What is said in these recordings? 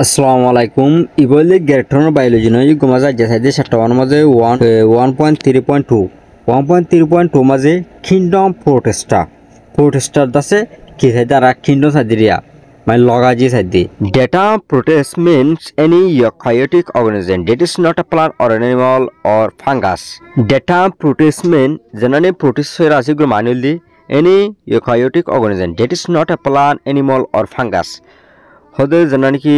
আসসালামু আলাইকুম ইবলি গ্যারেটনের বায়োলজি নয় গুমাজা যেসাইদে সেটাওয়ান মাঝে 1.3.2 1.3.2 মাঝে কিংডম প্রোটেস্টার দাসে কি সাইদারা কিংডম সাইদিরিয়া মানে লগাজি Sayeedi data protest means any eukaryotic organism that is not a plant or an animal or fungus data protest mean generally protist আছে গুলো মানুলি any eukaryotic organism that is not a plant animal or fungus হদে জানানি কি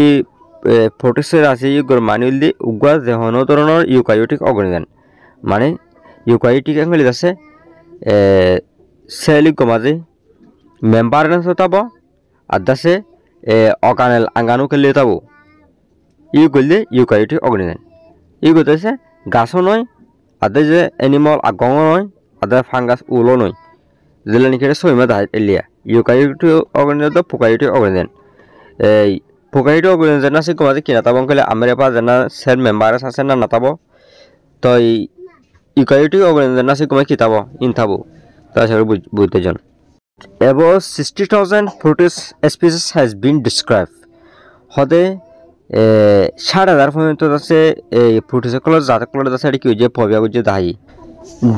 প্রোটিস্টের আছে ইউগর মানুল দি উগা যে হনো ধরনের eukaryotic organism মানে eukaryotic এঙ্গলি আছে সেল গমাজে মেম্বার না তাব আদাসে অর্গানেল আঙ্গানু কেলে তাব ইউগলে ইউক্যারিওটিক অর্গানিজম ইউগতেছে গাছও নয় আদে যে এনিমাল আগং নয় আদে ফাঙ্গাস উলো নয় যেলানি কেটে সইমা দাই এলিয়া ইউক্যারিওটিক অর্গানিজম তো প্রোক্যারিওটিক অর্গানিজম এই প্রোক্যারিওটিক অর্গানিজম আছে গমাজে কি নাতাবং কলে আমরে পা জানা সেল মেম্বার আছে না নাতাব তো ইউক্যারিওটিক অর্গানিজম আছে গমাই কিতাব ইনতাবো তাছাড়া বুঝতে জন About 60,000 protist species has been described. হদে 60,000 পর্যন্ত আছে এই প্রোটিস্টগুলো জাতগুলো আছে কি যে পবিয়া গুজে দাহি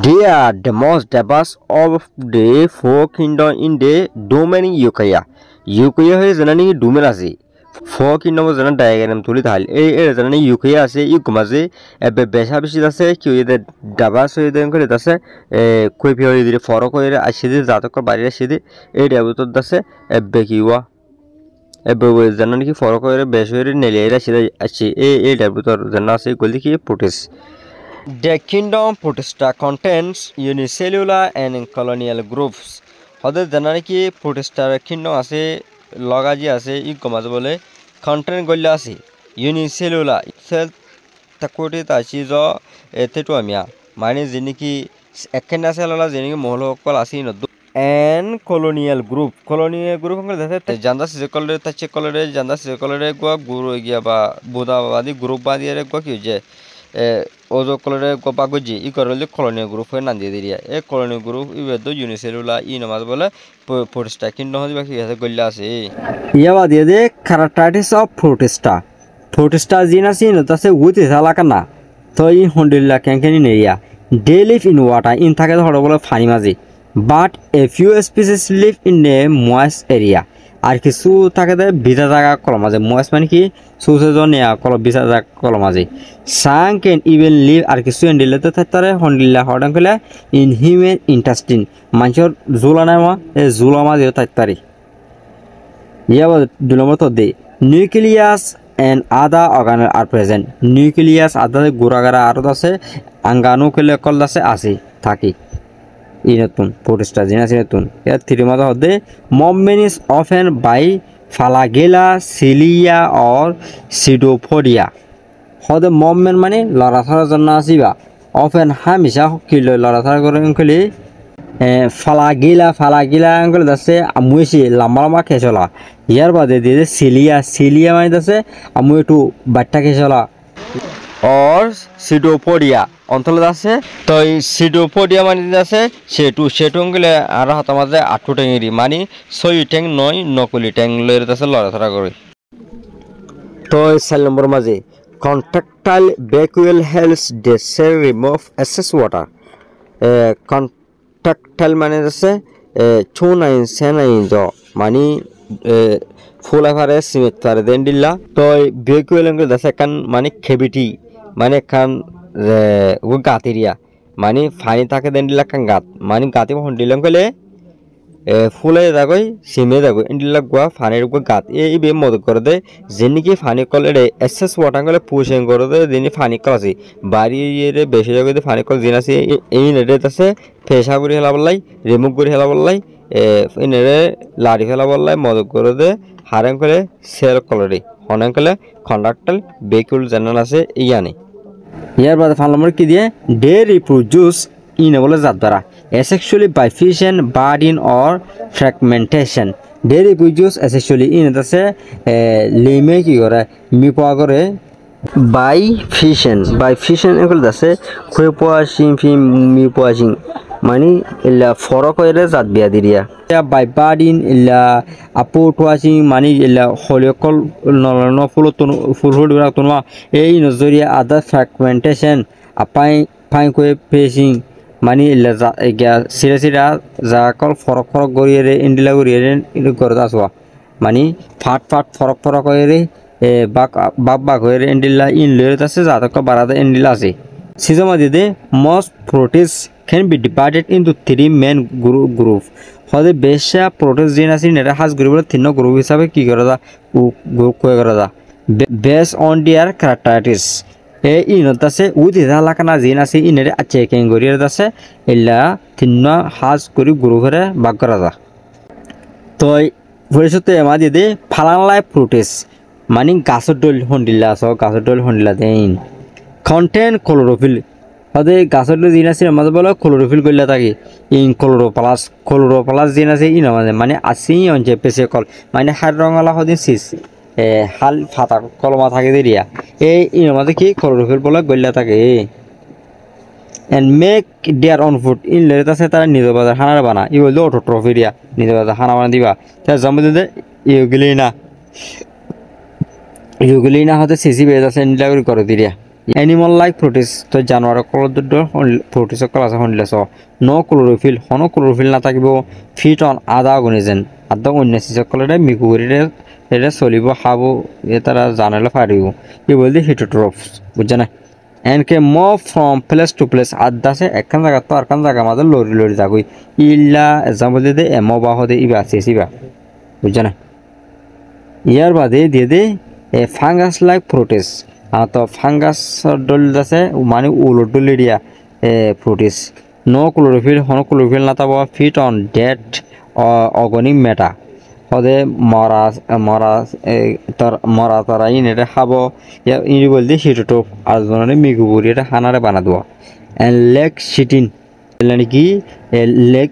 They are the most diverse of the four kingdom in the domain Eukarya. Eukarya হয়ে জানানি ডোমেন আছে four kingdom জানা ডায়াগ্রাম তুলি ধাল এই জানানি Eukarya আছে ই গুমাজে এবে বেশা বেশি আছে কি যে ডাবাস হয়ে দেন করে আছে কই ফিরি দিরে ফরক হয়ে আসে যে জাতকর বাইরে আসে দে এই ডাবুত আছে এবে কিওয়া এবে জানানি কি ফরক হয়ে বেশ হয়ে নেলে আসে আসে এই ডাবুত জানা আছে কইলি কি protist The kingdom Protista contains unicellular and colonial groups. হদে জানানি কি প্রোটিস্টার কিংডম আছে লগাজি আছে ই গমাজ বলে কন্টেন্ট গল্লা আছে ইউনিসেলুলার সেল তাকুটি তাছি জ এতেটো আমিয়া মানে যিনি একখানা সেললা যিনি মহলকল আছে ন এন্ড কলোনিয়াল গ্রুপ হঙ্গলে দেখে জান্দা সিজে কলরে তাছে কলরে জান্দা সিজে কলরে গোয়া গুরু গিয়া বা বুদাবাদি গ্রুপ বাদিয়ে গোয়া কি যে ওজো কলরে গোপা গজি ই করলে কলোনিয়াল গ্রুপ হয়ে নাম দিয়ে দিরিয়া এই কলোনিয়াল গ্রুপ ইবেদো ইউনিসেলুলার ই নামাজ বলে প্রোটিস্টা কিংডম হদি বাকি আছে গল্লা আছে ইয়াবা দিয়ে they characteristics of protista genus in তাসে উইথ হালাকানা তো ই হন্ডিল্লা ক্যাঙ্কেনি নেরিয়া they live in water in থাকে ধরো বলে পানি মাঝে but a few species live in a moist area আর কিছু থাকে ভিজা জায়গা কলম মাঝে ময়েস্ট মানে কি সুসেজন কলম ভিজা জায়গা কলম মাঝে সাং ক্যান ইভেন লিভ আর কিছু এন্ডিলেতে থাকতে হন্ডিল্লা হরডাং কইলা ইন হিউম্যান ইন্টাস্টিন মানুষের জোলা নাই এই জোলা মাঝেও থাকতে ইয়াবা 2 নম্বর তো the nucleus and other organelles are present. Nucleus other গোরাগারা আর আছে আঙ্গানু কেলে কল আছে থাকি ইনতুন প্রোটিস্টা জিনাস ইনতুন এর থ্রি মাথা হদে মমেনিস অফেন বাই ফালাগেলা সিলিয়া অর সিডোফোডিয়া হদে মমেন মানে লড়াছড়ার জন্য আসিবা অফেন হামিশা কিলো লড়াছড়া করে কলি ফালাগিলা আঙ্গুল দাসে আমুইছি লাম্বা খেচলা ইয়ার বাদে দিয়ে সিলিয়া মানে দাসে আমু একটু বাট্টা খেচলা অর সিডোপোডিয়া অঞ্চল আছে তো এই সিডোপোডিয়া মানে আছে সেটু গেলে আর হাত মাঝে 8 ট্যাঙ্গি মানে 6 ট্যাং 9 নকলি ট্যাং লয়ের দাসে লড়াছড়া করে তো 4 নম্বর মাঝে contractile vacuole helps the cell remove excess water contractile মানে আছে চুনাই সেনাই জ মানে ফুলাফারে সিমেন্ট পারে দেন দিলা তো ভ্যাকুয়াল দাসে কান মানে খেবিটি মানে খান ও গাতিরিয়া মানে ফানি থাকে দেন দিলা কান গাত মানে গাতি হন্ডিলাম কলে ফুলে যাগই সিমে যাগই ইন্ডিলা গোয়া ফানির গো গাত এই বে মদ করে দে যেনিকি ফানি কলে এসএস ওয়াটার কলে পুশিং করে দে যিনি ফানি কল আছে বাড়ি রে বেশি জায়গায় ফানি কল জিন আছে এই নেটে আছে ফেসা করে হেলা বললাই রিমুভ করে হেলা বললাই ইনেরে লাড়ি হেলা বললাই মদ করে দে হারেন কলে সেল কলরে হনেন কলে কন্ডাক্টাল ভেহিকুল জানাল আছে ইয়ানি ইয়ার বাদে 5 নম্বর কি দিয়ে দে রিপ্রোডিউস ইন বলে জাত দ্বারা asexually by fission budding or fragmentation they reproduce asexually in আছে লিমে কি করে মি পাওয়া করে by fission এগুলো আছে খুই পোয়াশিং মি পোয়াশিং মানে ইল্লা ফরক হইরে জাত বিয়া দিরিয়া বাইবা দিন ইল্লা আপু টুয়াসি মানে ইল্লা হলিয়কল নলন ফুল হলুরা তোনমা এই নজরিয়া আদা ফ্র্যাগমেন্টেশন আপাই ফাই কই পেসিং মানে ইল্লা গিয়া সিরা সিরা যা কল ফরক ফরক গরিয়ে ইন্ডিলা গরিয়ে ইনু করদা আসওয়া মানে ফাট ফাট ফরক ফরক হইরে বাক হইরে ইন্ডিলা ইন লইরে আছে জাতক বারাদা ইন্ডিলা আছে সিজমাদিদে most proteins can be divided into three main group হদে বেশা প্রোটিন জিন আছে নেটা হাজ গ্রুপের তিন গ্রুপ হিসাবে কি করা দা গ্রুপ কয় করা দা বেস অন দিয়ার ক্যারেক্টারিস্টিক্স এই ইনত আছে উদিদা লাকানা জিন আছে ইনেরে চেকিং করিয়ে আছে ইল্লা তিন হাজ করি গ্রুপের ভাগ করা দা তো ভবিষ্যতে এমাদিদে ফালানলাই প্রোটিস মানে গাছের ডল হন্ডিলা আছে গাছের ডল হন্ডিলা দেন কন্টেন ক্লোরোফিল হদে গাছের জিন আছে আমাদের বলে ক্লোরোফিল করলে থাকে ইন ক্লোরোপ্লাস জিন আছে ইন আমাদের মানে আসি অঞ্চে পেছে কল মানে হার রঙালা হদে সিস হাল ফাতা কলমা থাকে দেরিয়া এই ইন আমাদের কি ক্লোরোফিল বলে গল্লা থাকে and make their own food in late আছে তারা নিজ বাজার খানার বানা ই বললো অটোট্রফিরিয়া নিজ বাজার খানা বানা দিবা তার জমে ইউগুলিনা হতে সিসি বেজ আছে নিলাগুলি করে দিরিয়া এনিমল লাইক প্রোটিস তো জানোয়ার কলদ্দ প্রোটিস ক্লাস হন্ডিলাস নো ক্লোরোফিল হনো ক্লোরোফিল না থাকিব ফিট অন আধা অর্গানিজম আধা অন্য সিসকলে মিকুরিরে এটা চলিব খাব এ তারা জানালে পারিব ই বলতে হিটোট্রফস বুঝছে না এনকে move from place to place আদাসে একখান জায়গা তো আরখান জায়গা আমাদের লড়ি লড়ি যাগুই ইল্লা এক্সাম্পল দিয়ে দে এমো বা হদে ইবা আছে সিবা বুঝছে না ইয়ার বাদে দিয়ে দে ফাঙ্গাস লাইক প্রোটিস তো ফাঙ্গাস ডল আছে মানে উলট ডলিয়া প্রোটিস নো ক্লোরোফিল হনো ক্লোরোফিল না তাব ফিট অন ডেট অর্গানিক মেটা হদে মরা তারা ইনেটা খাব ইনি বলতে হিটোটোপ আর জনে মিগুবুরি এটা খানারে বানা দেওয়া এন্ড লেগ সিটিন নাকি লেগ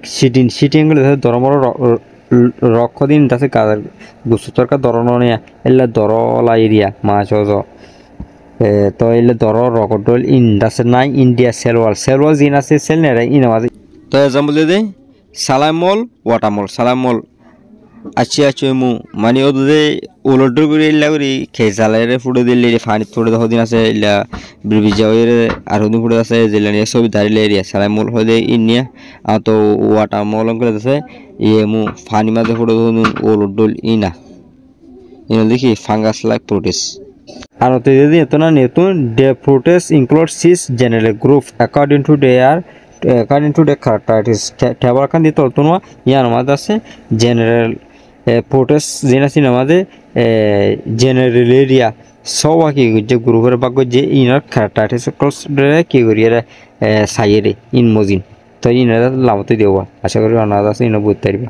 সিটিন গুলো ধর্মর রক্ষ দিন আছে গাছের গুছু তরকার ধরন এলে দরলা এরিয়া মাছ তো এলে দর রকডল ইন আছে নাই ইন্ডিয়া সেলওয়াল জিন আছে সেল নেরা ইন মাঝে তো এক্সাম্পল দে সালামল ওয়াটামল সালামল আচ্ছা মু মানে ওদে উলট করে ইল্লা করি খেসালারে ফুটে দিলে পানি ফুটে দহ দিন আছে ইল্লা বিজা হয়ে আর দিন ফুটে আছে জেলা নিয়ে সবই দাঁড়িয়ে এরিয়া সালামল হয়ে ইনিয়া তো ওয়াটামল করে আছে ইয়ে মু পানি মাঝে ফুটে ধরুন উলট ইনা ইন দেখি ফাঙ্গাস লাইক প্রোটিস আর তো যদি এত না নতুন the protists include six general group according to the characteristics table খান দিতে তো না ইয়ার মধ্যে আছে জেনারেল প্রোটিস জিন আছে আমাদের জেনারেল এরিয়া সব কি যে গ্রুপের ভাগ্য যে ইনার ক্যারেক্টারিস্টিক্স কি করিয়ে সাইয়ে ইন মজিন তো ইনার লাভতে দেওয়া আশা করি অনাথ আছে ইন বুঝতে পারবে।